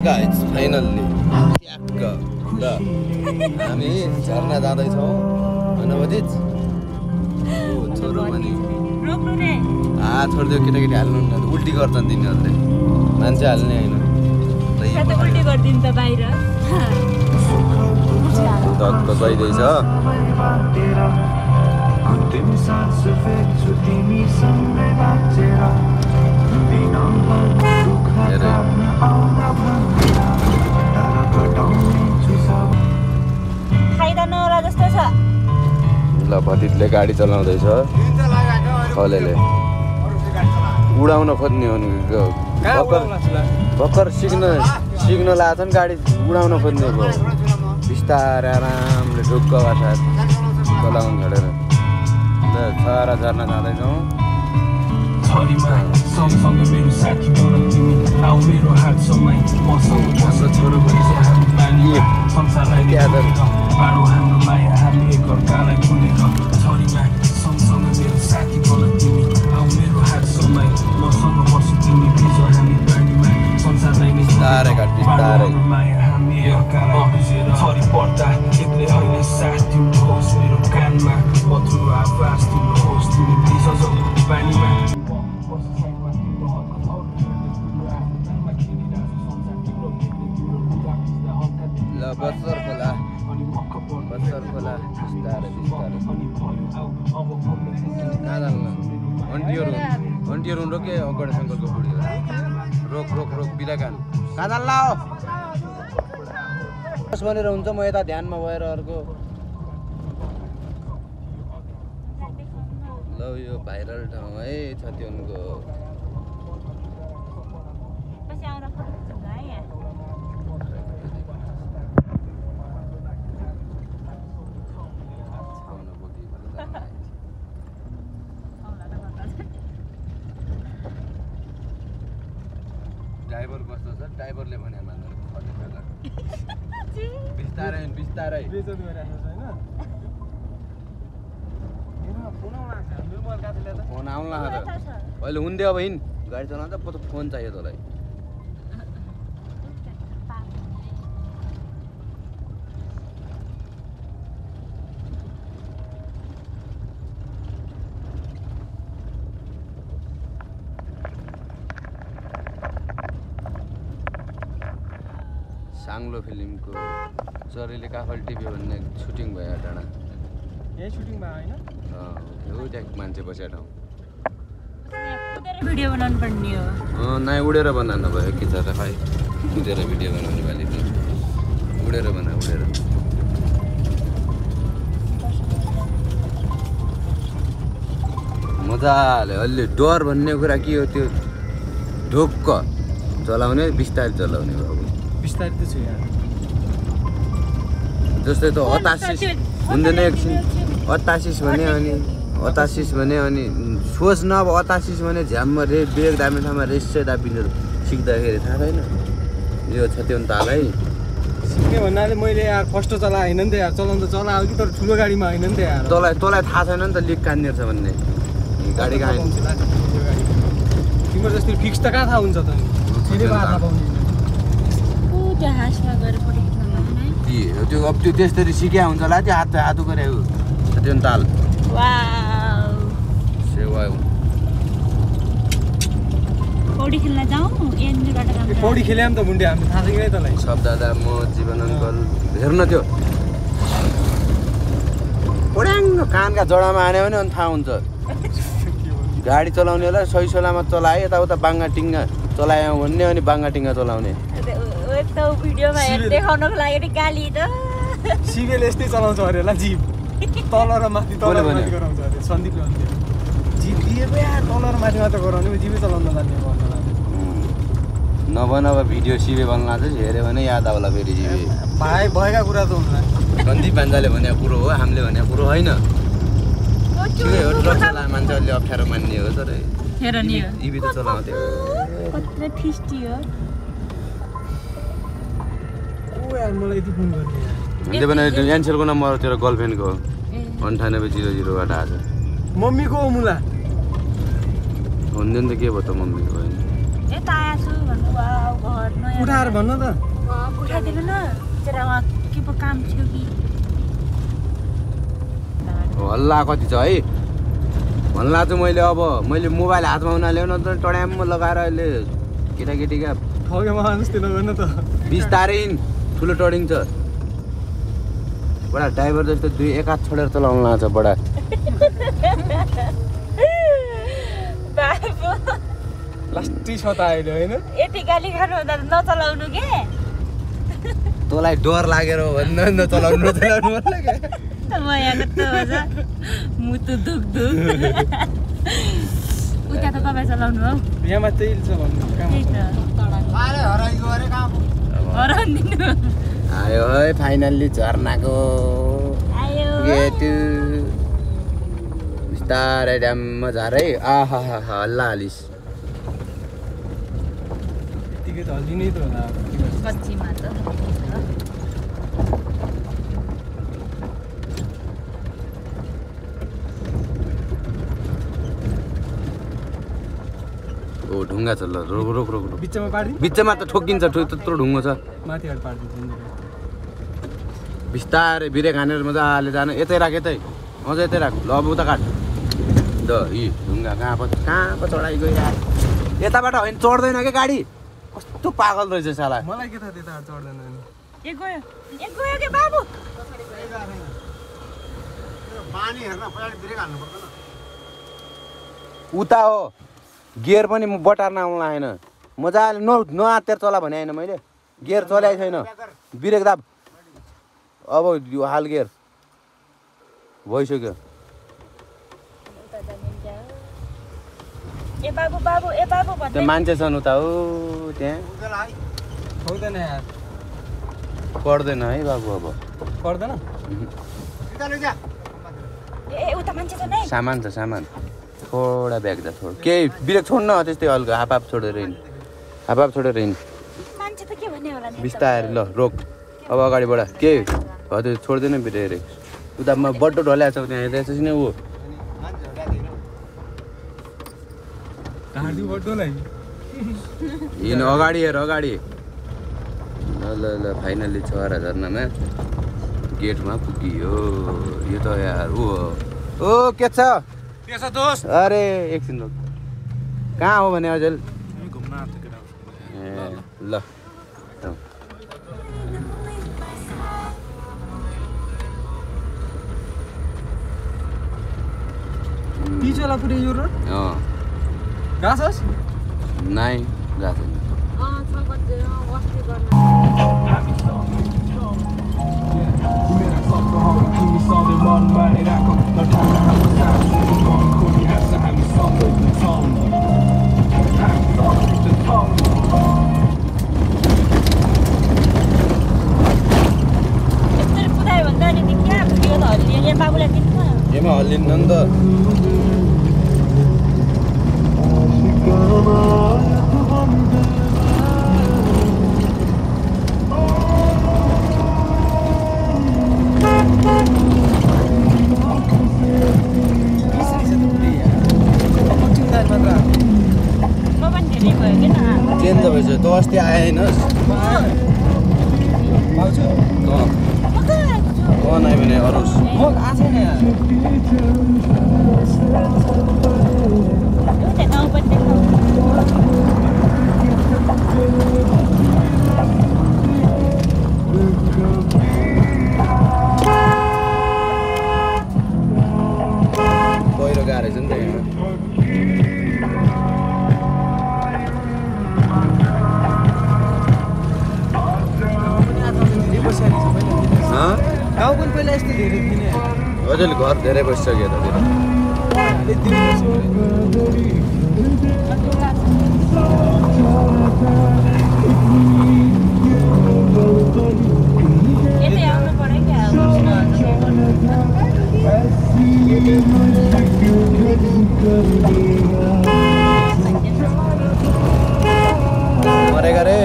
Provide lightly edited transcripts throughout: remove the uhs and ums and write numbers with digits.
Guys, finally, हामी झरना जाँदैछौँ अनवधित छोरो पनि छोडिदियो केटाकेटी हाल्नु उल्टी गर्छन् तिनीहरूले मान्छे हाल्ने होइन उल्टी गरिदिनु त बाहिर धक्क गइरहेछ ल भतिजले गाडी चलाउँदैछ खलेले उडाउन खोज्ने हो नि भर्खर सिक्न लाग्छ नि गाडी उडाउन खोज्ने भयो बिस्तारै आरामले ढुक्क साथ चलाउनु छोडेर ल सारा झर्ना जाँदैछौँ बिस्तारै काट बिस्तारै ल बत्तर खोला बिस्तारै कहाँ जानु अन्टीहरू रोके अगाडि शङ्करको बुढी रोक बिलाकान कहाँ जानु लाओ बस भनेर हुन्छ म यता ध्यानमा भएर अर्को ल यो भाइरल ठाउँ है छतिवनको ड्राइभर कस्तो छ ड्राइभरले भने बिस्तारै फोन आउनु लाग्छ अहिले हुन्थ्यो अब हिँड गाडी चलाउँदा फोन चाहियो तँलाई साङ्लो फिल्मको चरीले काफल टिप्यो भन्ने सुटिङ भयो डाँडा यही सुटिङ भयो हैन एउटा मान्छे बसेको ठाउँ भिडियो बनाउनु पर्ने हो नाइ उडेर बनाउनु भयो कि त खै कुदेर भिडियो बनाउने बाली उडेर बना उडेर मजाले अलि डर भन्ने कुरा के हो त्यो ढुक्क चलाउने बिस्तारै चलाउने बाबु बिस्तारै त छु यार जस्तै त हतासिस हुँदैन एकछिन हतासिस भने अनि सोच न अब हतासिस भने झ्याममा ब्रेक दाब्ने ठाउँमा रेस चाहिँ दाबिन्छ सिक्दाखेरि थाहा छैन यो छ त्यो ताल है सिक्ने भन्नाले मैले यार फर्स्ट चला हैन नि त यार चलाउन त चलायो कि तर ठुलो गाडीमा हैन नि त यार तँलाई थाहा छैन नि त लिक कहाँनिर छ भन्ने गाडी कहाँ तिम्रो जस्तो फिक्स त कहाँ थाहा हुन्छ त नि त्यो अब त्यो त्यसरी सिक्या हुन्छ होला त्यो हात गरे त्यो ताल पौडी खेल्न जाउँ पौडी खेल्यौँ त मुन्डे हामी थाहा छ कि नै तँलाई सब दादा म जीवन अङ्कल हेर्न त्यो ओड्याङ्ग कानका जडामा हान्यो भने अनि थाहा हुन्छ गाडी चलाउनेलाई सही सलामत चलाए यताउता बाङ्गा टिङ्गा चलायो भन्ने अनि बाङ्गा टिङ्गा चलाउने भिडियोमा देखाउनको लागि गाली त सिबेल यस्तै चलाउँछ अरे होला जिप तल र माथि गराउँछ अरे सन्दीपले भन्थ्यो जिप दिएको यार तल र माथि मात्र गराउने जिपै चलाउन जान्ने नभन भिडियो सिबे बन्ला चाहिँ हेऱ्यो भने याद आउला फेरि सिबे भएका कुरा त हुँदैन सन्दीप भान्जाले भनेको कुरो हो हामीले भनेको कुरो होइन ठिकै हो ट्रक चला मान्छेहरूले अप्ठ्यारो मान्ने हो तर इभी त चलाउँथ्यो मलाई यति फोन गर्ने त्यो भने एन्सरको नम्बर तेरो गर्लफ्रेन्डको 9800बाट आज मम्मीको मुला हुँदैन त के भयो त मम्मीको यता आएछु भन्नु वाउ घर नयाँ उठाएर भन्न त उठाइदिनु न जरा वहाँ के पो काम थियो कि हल्ला कति छ है हल्ला चाहिँ मैले मोबाइल हातमा हुन ल्याउन त टड्याम्म लगाएर अहिले केटाकेटीका ठगेमा जस्तै नगर्नु त बिस्तारै ठुलो टडिङ छ बडा ड्राइभर जस्तो दुई एक हात छोडेर चलाउनु लाग्छ बडा बाबु लास्टी छ त अहिले होइन यति गाली खानु हुँदा नचलाउनु के तँलाई डर लागेर भन्नु नचलाउनु मन लाग्यो म यहाँ त हुन्छ मुटु दुख दुख उता त तपाईँ चलाउनु हौ यहाँमा तेल छ भन्नु त्यही त हराउनु आयो है फाइनल्ली झर्नाको आयो गेट बिस्तारै ड्याममा झरै आहा हल्ला हालिस यतिकै त हल्लिनै त होला कच्चीमा त ओ ढुङ्गा छ ल रोक रोक रोक रोक बिचमा पार्दिनु बिचमा त ठोकिन्छ त्यत्रो ढुङ्गो छ माथिबाट पार्दिनु बिस्तारै बिरेक हानेर मजाले जानु यतै राख यतै अझ यतै राख ल अब उता काट द यी ढुङ्गा कहाँ पो चढाइ गइरहेको यताबाट होइन चढ्दैन क्या गाडी कस्तो पागल रहेछ साला मलाई के थाहा त्यताबाट चढ्दैन नि ए गयो के बाबु पानी हेर्न पछाडि ब्रेक हाल्नु पर्दैन उता हो गियर पनि म बटार्न आउनु लागेन मजाले नआत्तेर चला भने होइन मैले गियर चलाएको छैन ब्रेक दाब अब यो हाल गियर भइसक्यो ए बाबु भन्दै त्यो मान्छे छन् उता हो त्यहाँ पाउँदैन यार पर्दैन है बाबु अब पर्दैन ए उता मान्छे छ नै सामान छ सामान थोडा ब्याग छ थोडा केही ब्रेक छोड्न त्यस्तै हल्का हाफ छोडेर हिँड हाफ छोडेर हिँड मान्छे त के भन्ने होला नि बिस्तारै ल रोक अब अगाडि बढा के हजुर छोड्दैन ब्रेक उता म बड्डो ढल्याएको छ त्यहाँ हेर्दैछ नि ऊ ढाडी बड्डोलाई हिँड अगाडि हेर अगाडि ल ल फाइनल्ली 6000मा गेटमा पुगियो यो त यार ओ के छ त्यसो दोस्त अरे एकछिन रोक कहाँ हो भने अझै घुम्न आएको केटा ए ल पिछला पुरै यो रोड गाछस् नाइ गएको छैन एमा हल्लिन्न नि त चेन्ज भएछ तँ अस्ति आएनस् तँ नै भने अरू पहिरो गाह्रो छ नि त यहाँ गाउँ पनि पहिला यस्तो धेरै दिने हजुर घर धेरै बसिसक्यो मरेका रे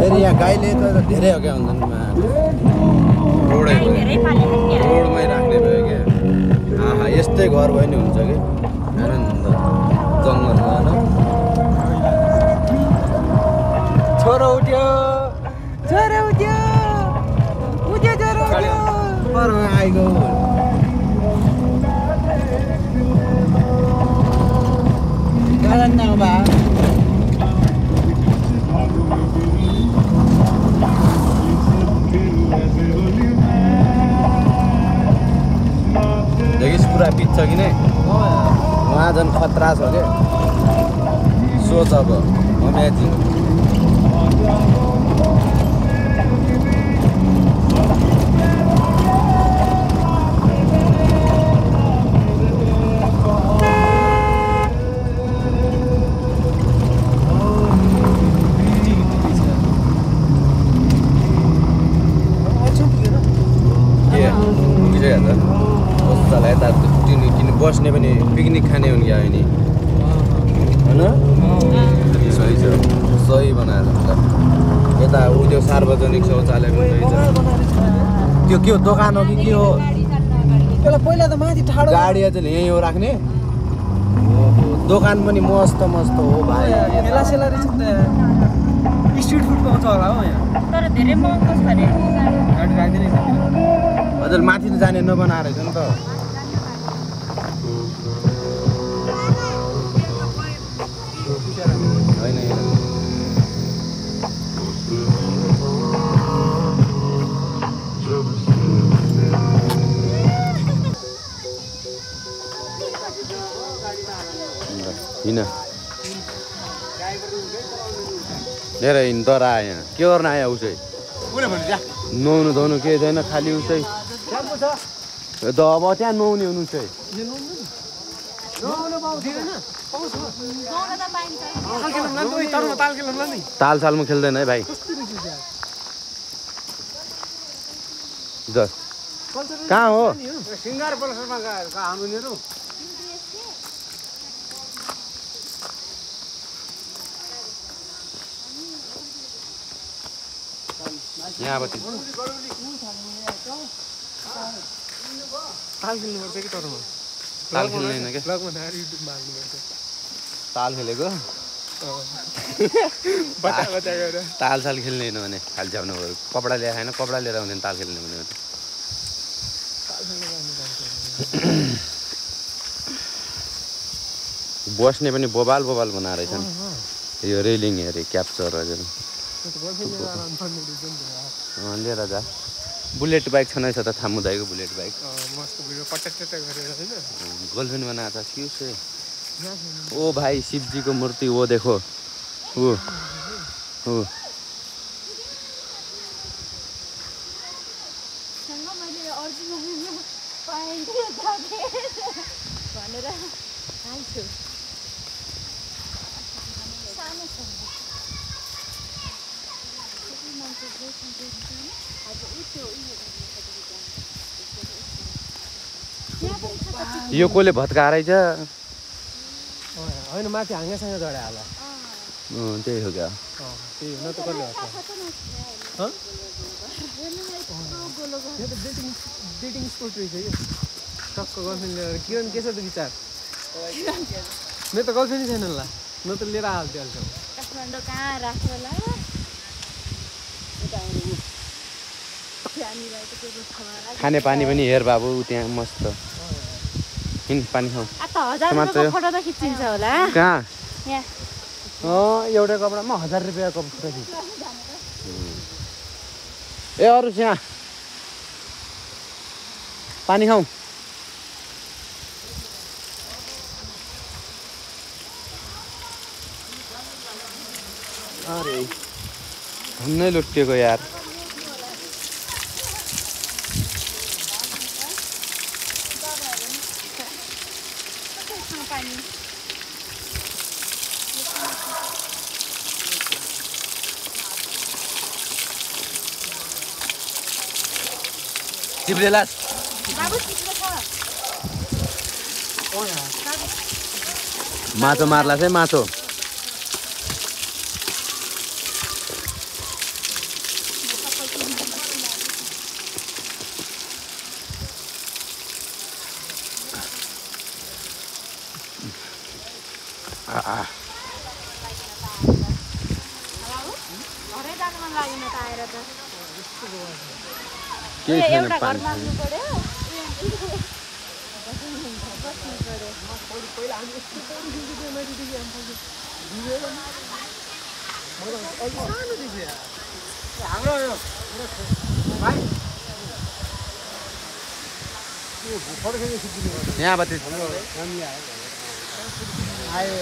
फेरि यहाँ गाईले त धेरै हो क्या हुन्छन् रोडमै राख्ने भयो क्या आहा यस्तै घर भयो नि हुन्छ कि आनन्द जङ्गलमा छोरो उठ्यो छोरो उठ्यो उठ्यो छोरो उठ्यो पर आइगो गाडन न बा देखिस् पुरा पिच छ कि नै वहाँ झन् खतरा छ के सोच अब अमेजिङ बस्ने पनि पिकनिक खाने हुन् क्या नि होइन सही छ सही बनाएर यता ऊ त्यो सार्वजनिक शौचालय पनि त्यो के हो दोकान हो कि के हो पहिला त माथि ठाडो गाडी चाहिँ यहीँ हो राख्ने दोकान पनि मस्त मस्त हो भाइ सेला रहेछ नि त स्ट्रिट फुड पाउँछ होला हो यहाँ तर धेरै महँगो छ अरे गाडी राख्दैन हजुर माथि त जाने नबनाएर रहेछ नि त होइन हिँड लिएर हिँड तर आयो यहाँ के गर्न आयो उसै नुहाउनु धुनु केही छैन खालि उसै त अब त्यहाँ नुहाउने हुनु चाहिँ ताल सालमा खेल्दैन है भाइ कहाँ हो यहाँबाट ताल खेल्नुपर्छ कि तरमा ताल खेल्दैन क्या ताल खेलेको ताल साल खेल्दैन भने खालि झ्याउनु भयो कपडा ल्याएर खाएन कपडा लिएर आउँदैन ताल खेल्ने भने बस्ने पनि बोबाल बोबाल बनाएर रहेछन् यो रेलिङ हेरे क्याप्चर हजुर लिएर जा बुलेट बाइक छ नै छ त थामुदाईको बुलेट बाइक गर्लफ्रेन्ड बनाएको छ क्यों से ओ भाई शिव जी को मूर्ति वो देखो वो यो कोले भत्काएर छ होइन माथि हाँगासँग जडा होला त्यही हो क्या त्यही हो न त कसले डेटिङ स्पोट रहेछ यो टक्क गर्लफ्रेन्ड लिएर किरण के छ त विचार मेरो त गर्लफ्रेन्ड छैन होला न त लिएर हाल्थ्यो काठमाडौँ कहाँ राख्यो होला खाने पानी पनि हेर बाबु त्यहाँ मस्त हिँड पानी खाऊ फोटो त खिचिन्छ होला कहाँ यहाँ एउटा कपडामा 1000 रुपियाँको फोटो खिच ए अरू यहाँ पानी खाऊ अरे नै लुटिएको यार चिप्लेलास माछो मार्ला चाहिँ माछो लागेन त आएर त केही छैन एउटा घर पानी माग्नु पर्यो हाम्रो यो भाइ यहाँबाट आयो